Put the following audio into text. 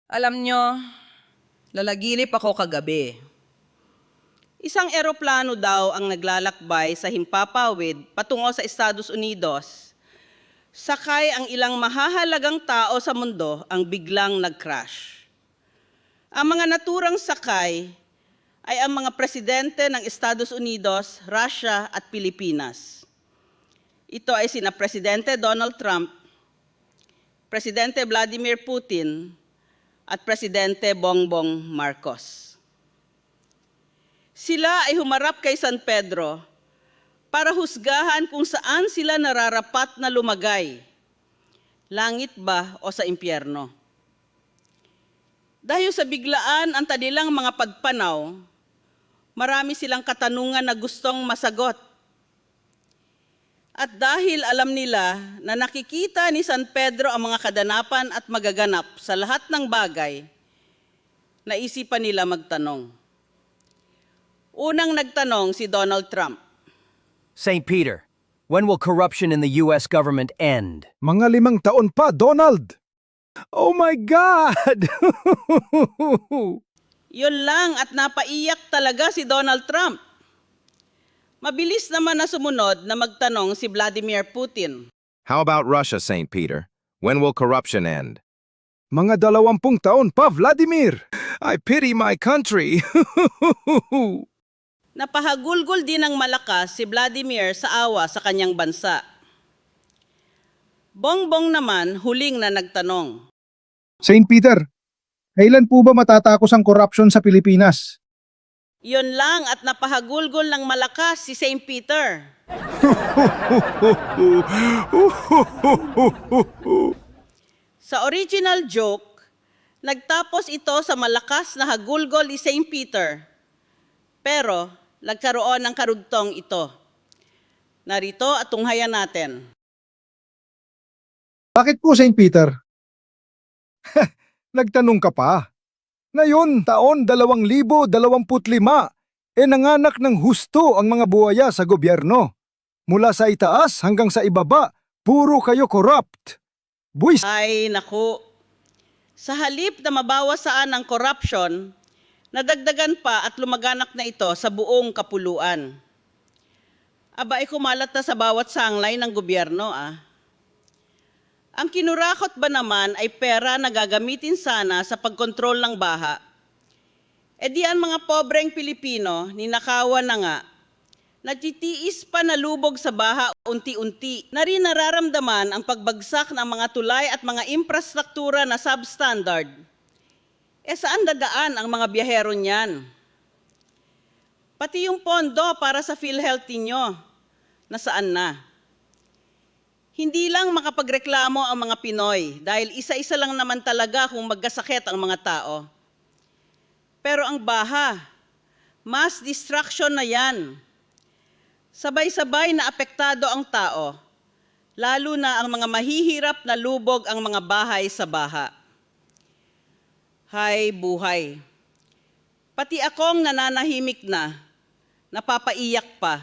Alam nyo, lalaginip ako kagabi. Isang eroplano daw ang naglalakbay sa himpapawid patungo sa Estados Unidos. Sakay ang ilang mahahalagang tao sa mundo ang biglang nag-crash. Ang mga naturang sakay ay ang mga presidente ng Estados Unidos, Russia at Pilipinas. Ito ay sina Presidente Donald Trump, Presidente Vladimir Putin, at Presidente Bongbong Marcos. Sila ay humarap kay San Pedro para husgahan kung saan sila nararapat na lumagay, langit ba o sa impyerno. Dahil sa biglaan ang kanilang mga pagpanaw, marami silang katanungan na gustong masagot. At dahil alam nila na nakikita ni San Pedro ang mga kadanapan at magaganap sa lahat ng bagay, naisipan nila magtanong. Unang nagtanong si Donald Trump. St. Peter, when will corruption in the U.S. government end? Mga 5 taon pa, Donald! Oh my God! Yun lang at napaiyak talaga si Donald Trump. Mabilis naman na sumunod na magtanong si Vladimir Putin. How about Russia, St. Peter? When will corruption end? Mga 20 taon pa, Vladimir! I pity my country! Napahagulgol din ng malakas si Vladimir sa awa sa kanyang bansa. Bongbong naman huling na nagtanong. St. Peter, kailan po ba matatapos ang corruption sa Pilipinas? Yun lang at napahagulgol ng malakas si St. Peter. Sa original joke, nagtapos ito sa malakas na hagulgol ni St. Peter. Pero nagkaroon ng karugtong ito. Narito at tunghayan natin. Bakit po, St. Peter? Nagtanong ka pa. Ngayon, taon 2025, nanganak ng husto ang mga buhaya sa gobyerno. Mula sa itaas hanggang sa ibaba, puro kayo corrupt. Buwis! Ay, naku. Sa halip na mabawasaan ang corruption, nadagdagan pa at lumaganak na ito sa buong kapuluan. Aba ay kumalat na sa bawat sanglay ng gobyerno. Ang kinurakot ba naman ay pera na gagamitin sana sa pagkontrol ng baha? E di ang mga pobreng Pilipino, ninakawan na nga, nagtitiis pa na lubog sa baha unti-unti na rin nararamdaman ang pagbagsak ng mga tulay at mga infrastruktura na substandard. E saan dadaan ang mga biyahero niyan? Pati yung pondo para sa PhilHealth ninyo, nasaan na? Hindi lang makapagreklamo ang mga Pinoy dahil isa-isa lang naman talaga kung magkasakit ang mga tao. Pero ang baha, mass destruction na yan. Sabay-sabay na apektado ang tao, lalo na ang mga mahihirap na lubog ang mga bahay sa baha. Hay buhay. Pati akong nananahimik na, napapaiyak pa.